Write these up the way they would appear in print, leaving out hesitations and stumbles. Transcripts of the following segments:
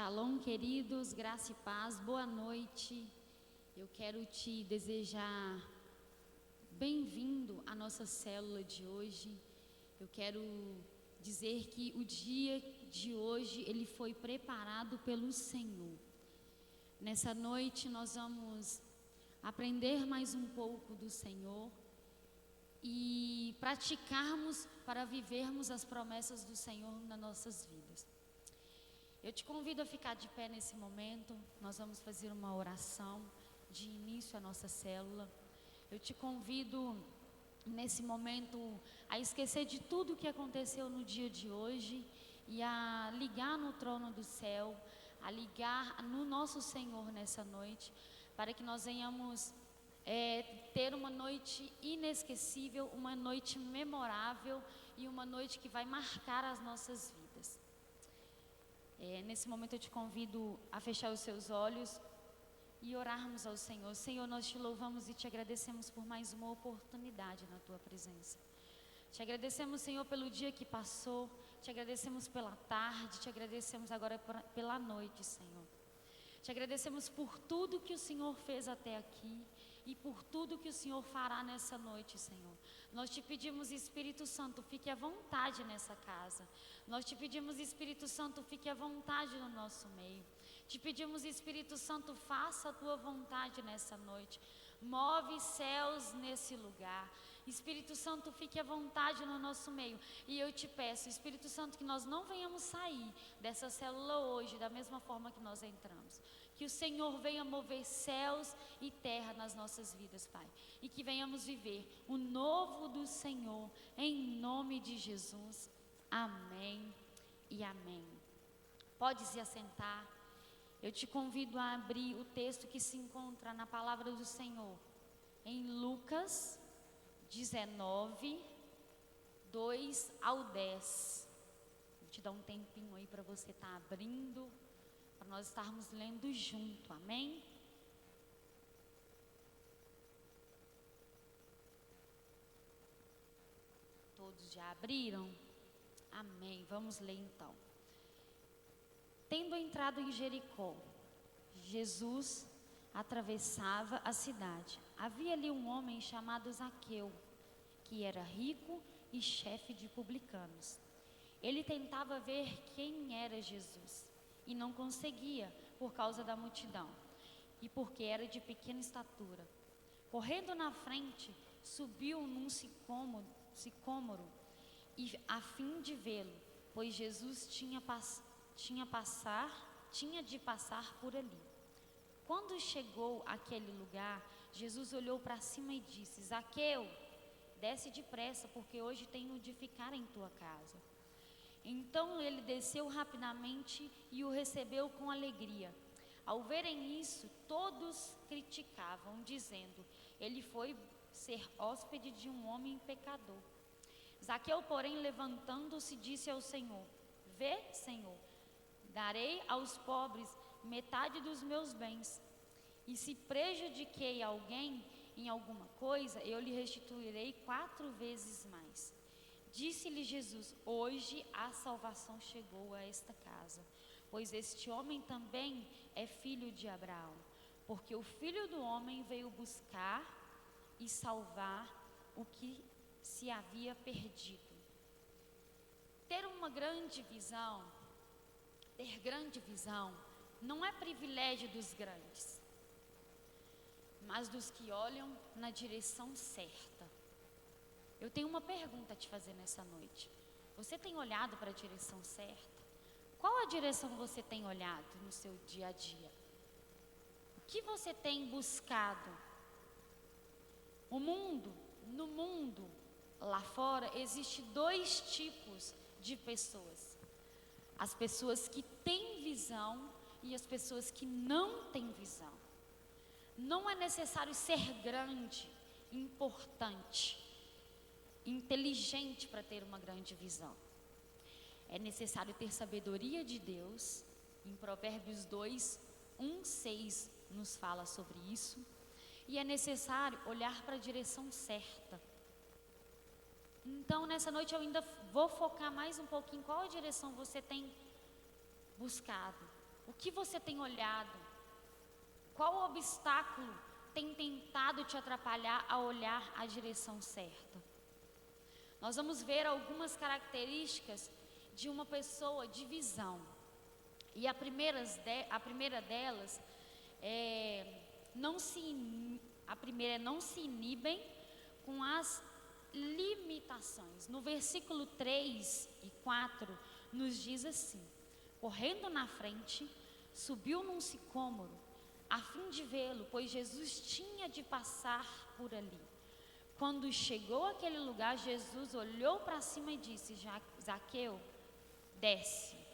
Shalom, queridos, graça e paz, boa noite. Eu quero te desejar bem-vindo à nossa célula de hoje. Eu quero dizer que o dia de hoje, ele foi preparado pelo Senhor. Nessa noite nós vamos aprender mais um pouco do Senhor e praticarmos para vivermos as promessas do Senhor nas nossas vidas. Eu te convido a ficar de pé nesse momento. Nós vamos fazer uma oração de início à nossa célula. Eu te convido nesse momento a esquecer de tudo o que aconteceu no dia de hoje e a ligar no trono do céu, a ligar no nosso Senhor nessa noite, para que nós venhamos ter uma noite inesquecível, uma noite memorável e uma noite que vai marcar as nossas vidas. Nesse momento eu te convido a fechar os seus olhos e orarmos ao Senhor. Senhor, nós te louvamos e te agradecemos por mais uma oportunidade na tua presença. Te agradecemos, Senhor, pelo dia que passou, te agradecemos pela tarde, te agradecemos agora pela noite, Senhor. Te agradecemos por tudo que o Senhor fez até aqui e por tudo que o Senhor fará nessa noite, Senhor. Nós te pedimos, Espírito Santo, fique à vontade nessa casa. Nós te pedimos, Espírito Santo, fique à vontade no nosso meio. Te pedimos, Espírito Santo, faça a tua vontade nessa noite. Move céus nesse lugar. Espírito Santo, fique à vontade no nosso meio. E eu te peço, Espírito Santo, que nós não venhamos sair dessa célula hoje da mesma forma que nós entramos. Que o Senhor venha mover céus e terra nas nossas vidas, Pai. E que venhamos viver o novo do Senhor, em nome de Jesus. Amém e amém. Pode se assentar. Eu te convido a abrir o texto que se encontra na palavra do Senhor, em Lucas 19, 2 ao 10. Vou te dar um tempinho aí para você estar abrindo, para nós estarmos lendo junto, amém? Todos já abriram? Amém, vamos ler então. Tendo entrado em Jericó, Jesus atravessava a cidade. Havia ali um homem chamado Zaqueu, que era rico e chefe de publicanos. Ele tentava ver quem era Jesus e não conseguia por causa da multidão e porque era de pequena estatura. Correndo na frente, subiu num sicômoro e a fim de vê-lo, pois Jesus tinha de passar por ali. Quando chegou àquele lugar, Jesus olhou para cima e disse: Zaqueu, desce depressa, porque hoje tenho de ficar em tua casa. Então ele desceu rapidamente e o recebeu com alegria. Ao verem isso, todos criticavam, dizendo: ele foi ser hóspede de um homem pecador. Zaqueu, porém, levantando-se, disse ao Senhor: Vê, Senhor, darei aos pobres metade dos meus bens, e se prejudiquei alguém em alguma coisa, eu lhe restituirei 4 vezes mais. Disse-lhe Jesus: Hoje a salvação chegou a esta casa, pois este homem também é filho de Abraão, porque o Filho do Homem veio buscar e salvar o que se havia perdido. Ter grande visão não é privilégio dos grandes, mas dos que olham na direção certa. Eu tenho uma pergunta a te fazer nessa noite. Você tem olhado para a direção certa? Qual a direção você tem olhado no seu dia a dia? O que você tem buscado? No mundo, lá fora, existe 2 tipos de pessoas. As pessoas que têm visão e as pessoas que não têm visão. Não é necessário ser grande, importante, inteligente para ter uma grande visão. É necessário ter sabedoria de Deus. Em Provérbios 2, 1, 6 nos fala sobre isso. E é necessário olhar para a direção certa. Então, nessa noite eu ainda vou focar mais um pouquinho qual a direção você tem buscado. O que você tem olhado? Qual obstáculo tem tentado te atrapalhar a olhar a direção certa? Nós vamos ver algumas características de uma pessoa de visão. E a primeira delas não se inibem com as limitações. No versículo 3 e 4 nos diz assim: correndo na frente, subiu num sicômoro, a fim de vê-lo, pois Jesus tinha de passar por ali. Quando chegou àquele lugar, Jesus olhou para cima e disse: Zaqueu, desce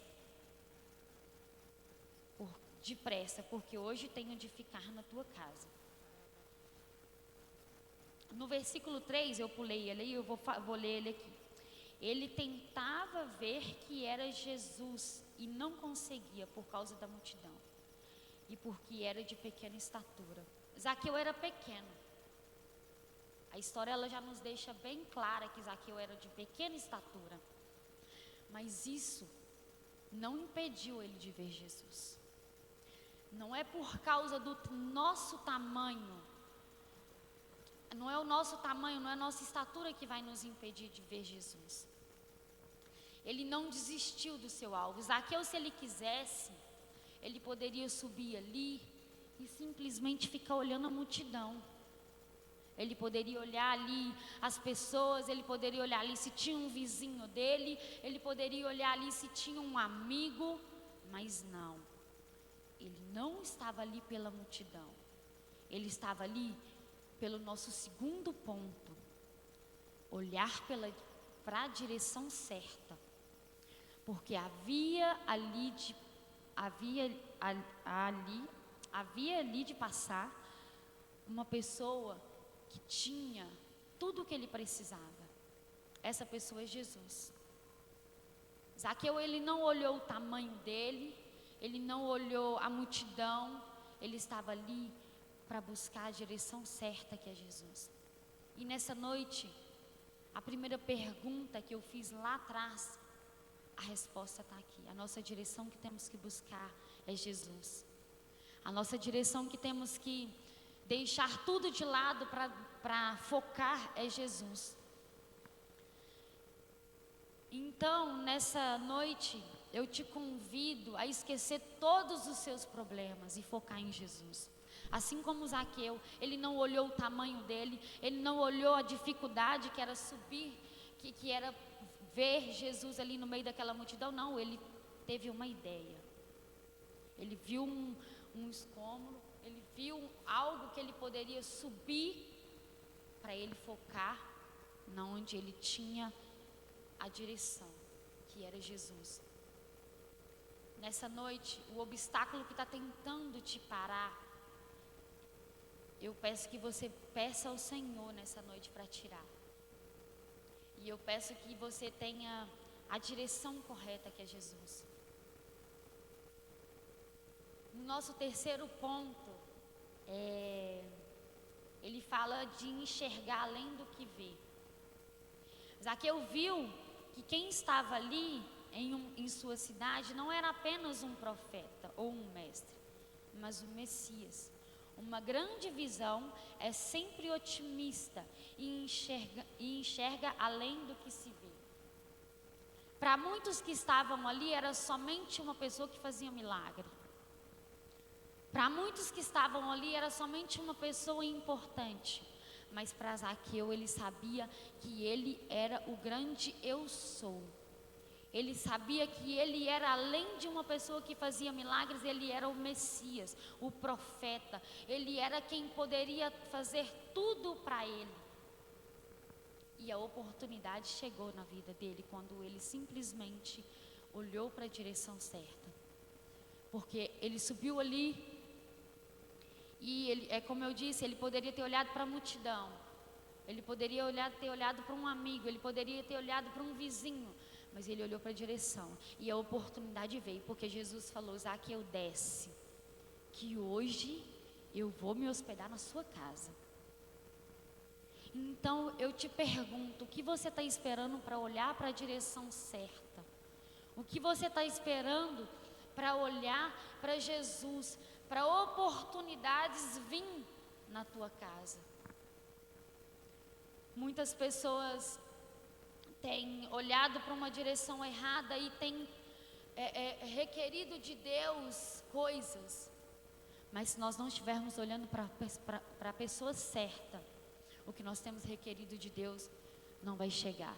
depressa, porque hoje tenho de ficar na tua casa. No versículo 3, eu pulei ele e eu vou ler ele aqui. Ele tentava ver que era Jesus e não conseguia por causa da multidão e porque era de pequena estatura. Zaqueu era pequeno. A história ela já nos deixa bem clara que Zaqueu era de pequena estatura. Mas isso não impediu ele de ver Jesus. Não é por causa do nosso tamanho, não é o nosso tamanho, não é a nossa estatura que vai nos impedir de ver Jesus. Ele não desistiu do seu alvo. Zaqueu, se ele quisesse, ele poderia subir ali e simplesmente ficar olhando a multidão. Ele poderia olhar ali as pessoas, ele poderia olhar ali se tinha um vizinho dele, ele poderia olhar ali se tinha um amigo, mas não. Ele não estava ali pela multidão. Ele estava ali pelo nosso segundo ponto. Olhar para a direção certa. Porque havia ali de passar uma pessoa que tinha tudo o que ele precisava. Essa pessoa é Jesus. Zaqueu, ele não olhou o tamanho dele, ele não olhou a multidão, ele estava ali para buscar a direção certa, que é Jesus. E nessa noite, a primeira pergunta que eu fiz lá atrás, a resposta está aqui. A nossa direção que temos que buscar é Jesus. A nossa direção que temos que deixar tudo de lado para focar é Jesus. Então, nessa noite, eu te convido a esquecer todos os seus problemas e focar em Jesus. Assim como Zaqueu, ele não olhou o tamanho dele, ele não olhou a dificuldade que era subir, que era ver Jesus ali no meio daquela multidão. Não, ele teve uma ideia. Ele viu um escombro, ele viu algo que ele poderia subir para ele focar na onde ele tinha a direção, que era Jesus. Nessa noite, o obstáculo que está tentando te parar, eu peço que você peça ao Senhor nessa noite para tirar. E eu peço que você tenha a direção correta, que é Jesus. No nosso terceiro ponto, ele fala de enxergar além do que vê. Zaqueu viu que quem estava ali em sua cidade não era apenas um profeta ou um mestre, mas o Messias. Uma grande visão é sempre otimista e enxerga além do que se vê. Para muitos que estavam ali, era somente uma pessoa que fazia milagre. Para muitos que estavam ali, era somente uma pessoa importante. Mas para Zaqueu, ele sabia que ele era o grande eu sou. Ele sabia que ele era, além de uma pessoa que fazia milagres, ele era o Messias, o profeta. Ele era quem poderia fazer tudo para ele. E a oportunidade chegou na vida dele quando ele simplesmente olhou para a direção certa. Porque ele subiu ali e ele, como eu disse, ele poderia ter olhado para a multidão. Ele poderia ter olhado para um amigo, ele poderia ter olhado para um vizinho. Mas ele olhou para a direção e a oportunidade veio, porque Jesus falou: Zaqueu, desce, que hoje eu vou me hospedar na sua casa. Então eu te pergunto, o que você está esperando para olhar para a direção certa? O que você está esperando para olhar para Jesus, para oportunidades vir na tua casa. Muitas pessoas têm olhado para uma direção errada e têm requerido de Deus coisas. Mas se nós não estivermos olhando para a pessoa certa, o que nós temos requerido de Deus não vai chegar.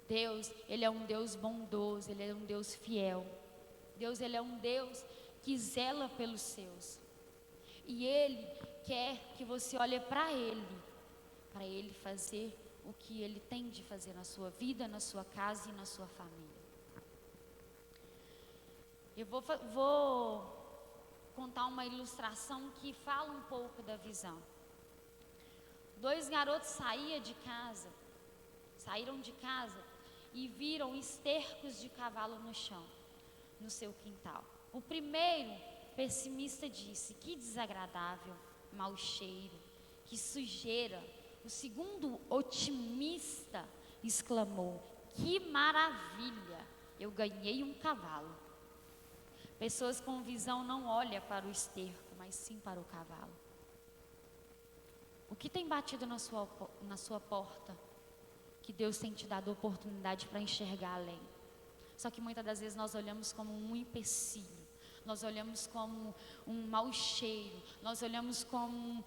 Deus, Ele é um Deus bondoso, Ele é um Deus fiel. Deus, Ele é um Deus que zela pelos seus. E Ele quer que você olhe para Ele fazer o que Ele tem de fazer na sua vida, na sua casa e na sua família. Eu vou contar uma ilustração que fala um pouco da visão. 2 garotos saíram de casa e viram estercos de cavalo no chão, no seu quintal. O primeiro, pessimista, disse: que desagradável, mau cheiro, que sujeira. O segundo, otimista, exclamou: que maravilha, eu ganhei um cavalo. Pessoas com visão não olham para o esterco, mas sim para o cavalo. O que tem batido na sua porta, que Deus tem te dado oportunidade para enxergar além? Só que muitas das vezes nós olhamos como um empecilho, nós olhamos como um mau cheiro, nós olhamos como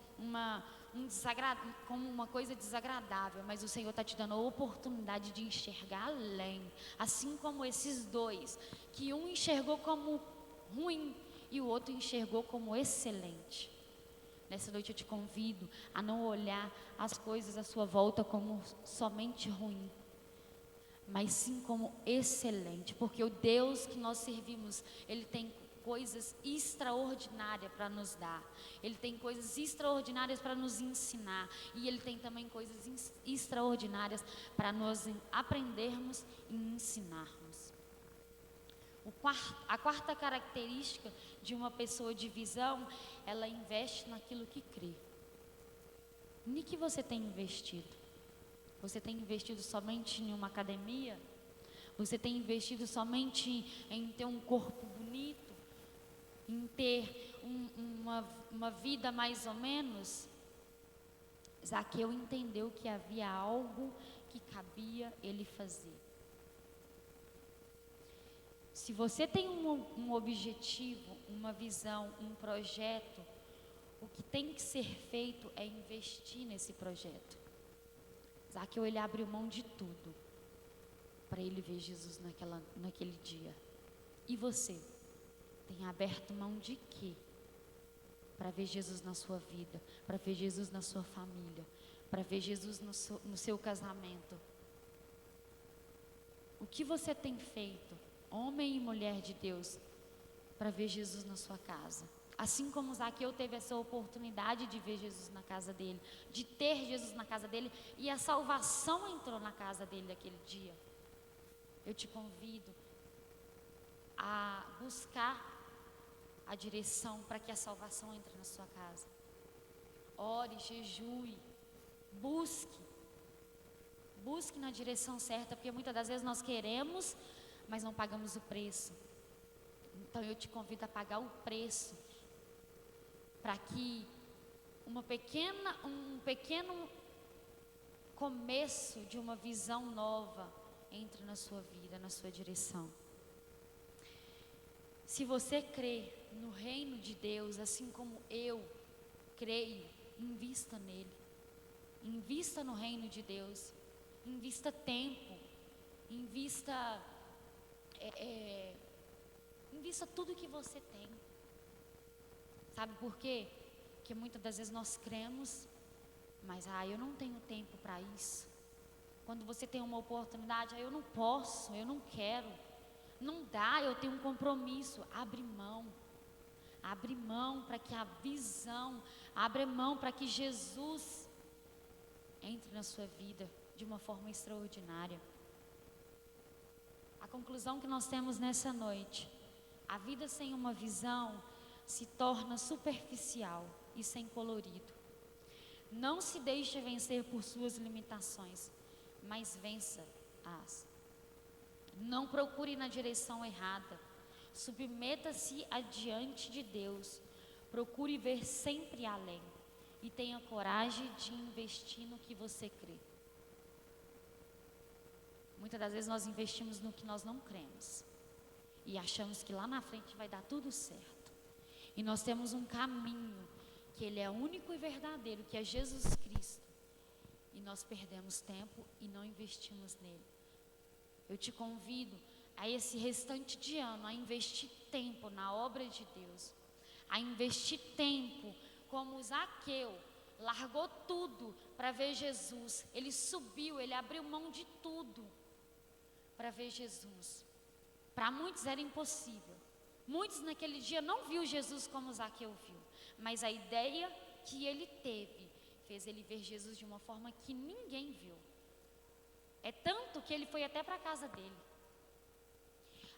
como uma coisa desagradável, mas o Senhor está te dando a oportunidade de enxergar além. Assim como esses dois, que um enxergou como ruim e o outro enxergou como excelente. Nessa noite eu te convido a não olhar as coisas à sua volta como somente ruim, mas sim como excelente, porque o Deus que nós servimos, Ele tem coisas extraordinárias para nos dar, Ele tem coisas extraordinárias para nos ensinar, e Ele tem também coisas extraordinárias para nós aprendermos e ensinarmos. A quarta característica de uma pessoa de visão, ela investe naquilo que crê. Em que você tem investido? Você tem investido somente em uma academia? Você tem investido somente em ter um corpo bonito? Em ter uma vida mais ou menos? Zaqueu entendeu que havia algo que cabia ele fazer. Se você tem um objetivo, uma visão, um projeto, o que tem que ser feito é investir nesse projeto. Zaqueu, ele abriu mão de tudo para ele ver Jesus naquele dia. E você? Tem aberto mão de quê? Para ver Jesus na sua vida, para ver Jesus na sua família, para ver Jesus no seu casamento. O que você tem feito, homem e mulher de Deus, para ver Jesus na sua casa? Assim como Zaqueu teve essa oportunidade de ver Jesus na casa dele, de ter Jesus na casa dele, e a salvação entrou na casa dele aquele dia. Eu te convido a buscar a direção para que a salvação entre na sua casa. Ore, jejue, busque na direção certa, porque muitas das vezes nós queremos, mas não pagamos o preço. Então eu te convido a pagar o preço, para que um pequeno começo de uma visão nova entre na sua vida, na sua direção. Se você crê no reino de Deus, assim como eu creio, invista nele. Invista no reino de Deus. Invista tempo. Invista tudo que você tem. Sabe por quê? Porque muitas das vezes nós cremos, mas eu não tenho tempo para isso. Quando você tem uma oportunidade, eu não posso, eu não quero. Não dá, eu tenho um compromisso. Abre mão para que a visão, abre mão para que Jesus entre na sua vida de uma forma extraordinária. A conclusão que nós temos nessa noite: a vida sem uma visão se torna superficial e sem colorido. Não se deixe vencer por suas limitações, mas vença-as. Não procure na direção errada. Submeta-se adiante de Deus. Procure ver sempre além. E tenha coragem de investir no que você crê. Muitas das vezes nós investimos no que nós não cremos. E achamos que lá na frente vai dar tudo certo. E nós temos um caminho, que Ele é único e verdadeiro, que é Jesus Cristo. E nós perdemos tempo e não investimos nele. Eu te convido a esse restante de ano, a investir tempo na obra de Deus. A investir tempo, como Zaqueu, largou tudo para ver Jesus. Ele subiu, ele abriu mão de tudo para ver Jesus. Para muitos era impossível. Muitos naquele dia não viu Jesus como Zaqueu viu. Mas a ideia que ele teve fez ele ver Jesus de uma forma que ninguém viu. É tanto que ele foi até para a casa dele.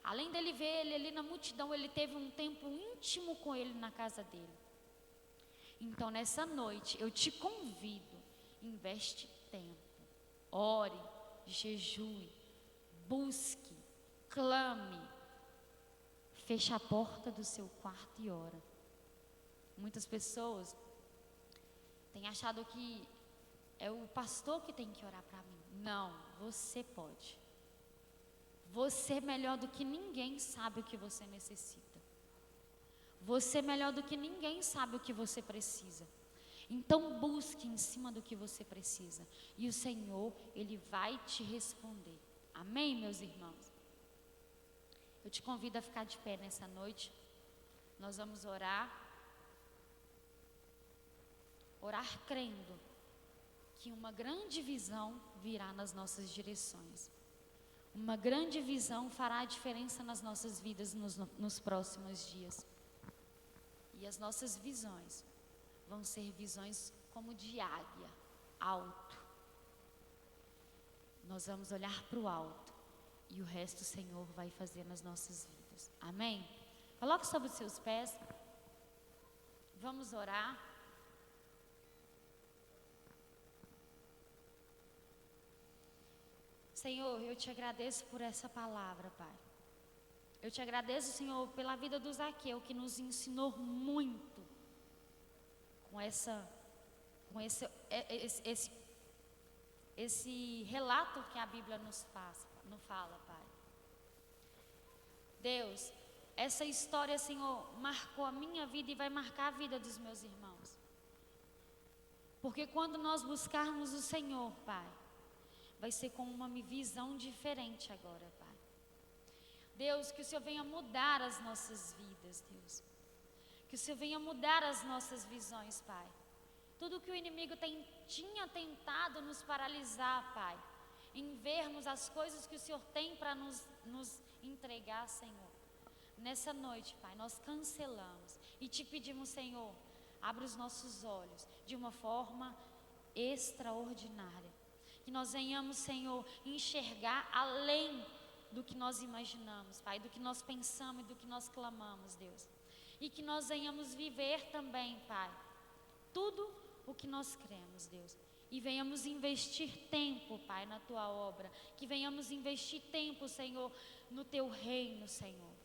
Além dele ver ele ali na multidão, ele teve um tempo íntimo com ele na casa dele. Então nessa noite eu te convido, investe tempo, ore, jejue, busque, clame, feche a porta do seu quarto e ora. Muitas pessoas têm achado que é o pastor que tem que orar para mim. Não, você pode. Você melhor do que ninguém sabe o que você necessita. Você melhor do que ninguém sabe o que você precisa. Então busque em cima do que você precisa. E o Senhor, Ele vai te responder. Amém, meus irmãos? Eu te convido a ficar de pé nessa noite. Nós vamos orar. Orar crendo que uma grande visão virá nas nossas direções. Uma grande visão fará a diferença nas nossas vidas nos próximos dias. E as nossas visões vão ser visões como de águia, alto. Nós vamos olhar para o alto e o resto o Senhor vai fazer nas nossas vidas. Amém? Coloque sobre os seus pés. Vamos orar. Senhor, eu te agradeço por essa palavra, Pai. Eu te agradeço, Senhor, pela vida do Zaqueu, que nos ensinou muito com esse relato que a Bíblia nos fala, Pai. Deus, essa história, Senhor, marcou a minha vida e vai marcar a vida dos meus irmãos. Porque quando nós buscarmos o Senhor, Pai, vai ser com uma visão diferente agora, Pai. Deus, que o Senhor venha mudar as nossas vidas, Deus. Que o Senhor venha mudar as nossas visões, Pai. Tudo que o inimigo tinha tentado nos paralisar, Pai, em vermos as coisas que o Senhor tem para nos entregar, Senhor. Nessa noite, Pai, nós cancelamos e te pedimos, Senhor, abre os nossos olhos de uma forma extraordinária. Que nós venhamos, Senhor, enxergar além do que nós imaginamos, Pai, do que nós pensamos e do que nós clamamos, Deus. E que nós venhamos viver também, Pai, tudo o que nós cremos, Deus. E venhamos investir tempo, Pai, na Tua obra. Que venhamos investir tempo, Senhor, no Teu reino, Senhor.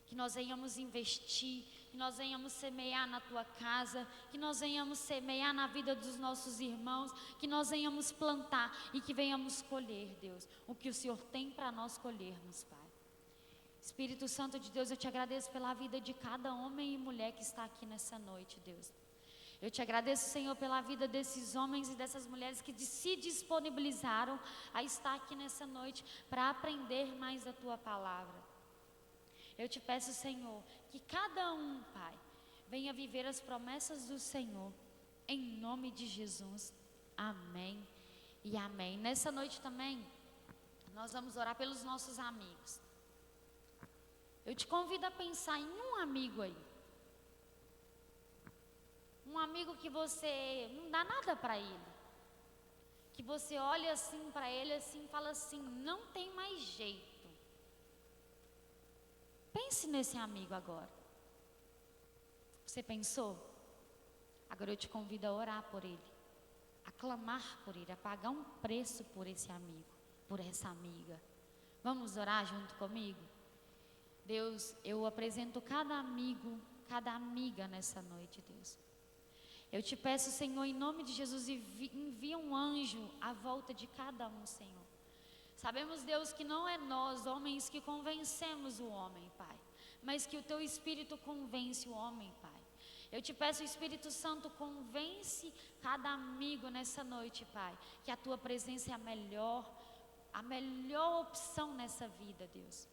Que nós venhamos investir, que nós venhamos semear na Tua casa, que nós venhamos semear na vida dos nossos irmãos, que nós venhamos plantar e que venhamos colher, Deus, o que o Senhor tem para nós colhermos, Pai. Espírito Santo de Deus, eu te agradeço pela vida de cada homem e mulher que está aqui nessa noite, Deus. Eu te agradeço, Senhor, pela vida desses homens e dessas mulheres que se disponibilizaram a estar aqui nessa noite para aprender mais da Tua palavra. Eu te peço, Senhor, que cada um, Pai, venha viver as promessas do Senhor, em nome de Jesus. Amém e amém. Nessa noite também, nós vamos orar pelos nossos amigos. Eu te convido a pensar em um amigo aí. Um amigo que você não dá nada para ele. Que você olha assim para ele assim e fala assim, não tem mais jeito. Pense nesse amigo agora. Você pensou? Agora eu te convido a orar por ele, a clamar por ele, a pagar um preço por esse amigo, por essa amiga. Vamos orar junto comigo? Deus, eu apresento cada amigo, cada amiga nessa noite, Deus. Eu te peço, Senhor, em nome de Jesus, envia um anjo à volta de cada um, Senhor. Sabemos, Deus, que não é nós, homens, que convencemos o homem, Pai, mas que o Teu Espírito convence o homem, Pai. Eu te peço, Espírito Santo, convence cada amigo nessa noite, Pai, que a Tua presença é a melhor opção nessa vida, Deus.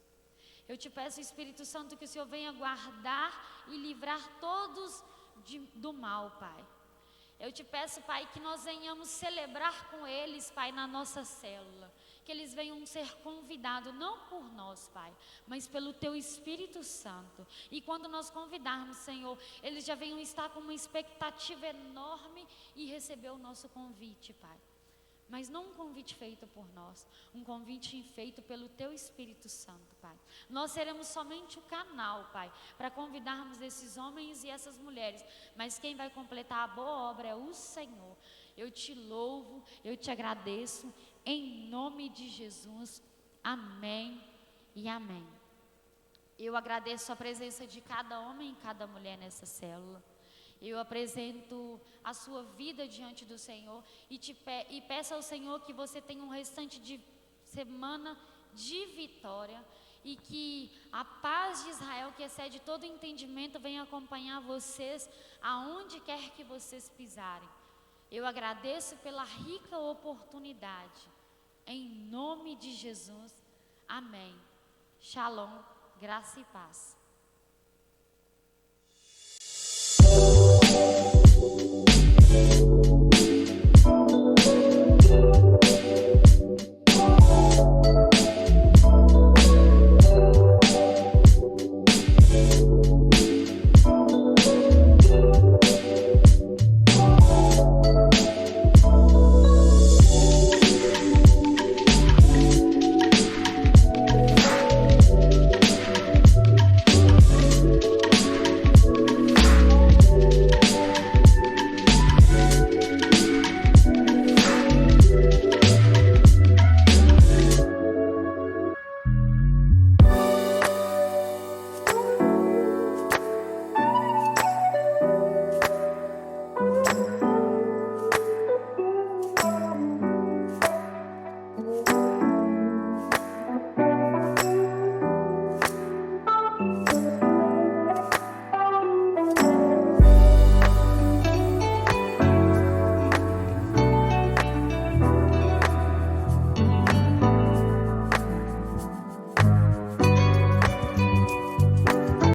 Eu te peço, Espírito Santo, que o Senhor venha guardar e livrar todos do mal, Pai. Eu te peço, Pai, que nós venhamos celebrar com eles, Pai, na nossa célula. Que eles venham ser convidados, não por nós, Pai, mas pelo Teu Espírito Santo. E quando nós convidarmos, Senhor, eles já venham estar com uma expectativa enorme e receber o nosso convite, Pai. Mas não um convite feito por nós, um convite feito pelo Teu Espírito Santo, Pai. Nós seremos somente o canal, Pai, para convidarmos esses homens e essas mulheres. Mas quem vai completar a boa obra é o Senhor. Eu te louvo, eu te agradeço, em nome de Jesus. Amém e amém. Eu agradeço a presença de cada homem e cada mulher nessa célula. Eu apresento a sua vida diante do Senhor e peço ao Senhor que você tenha um restante de semana de vitória e que a paz de Israel, que excede todo entendimento, venha acompanhar vocês aonde quer que vocês pisarem. Eu agradeço pela rica oportunidade. Em nome de Jesus. Amém. Shalom, graça e paz.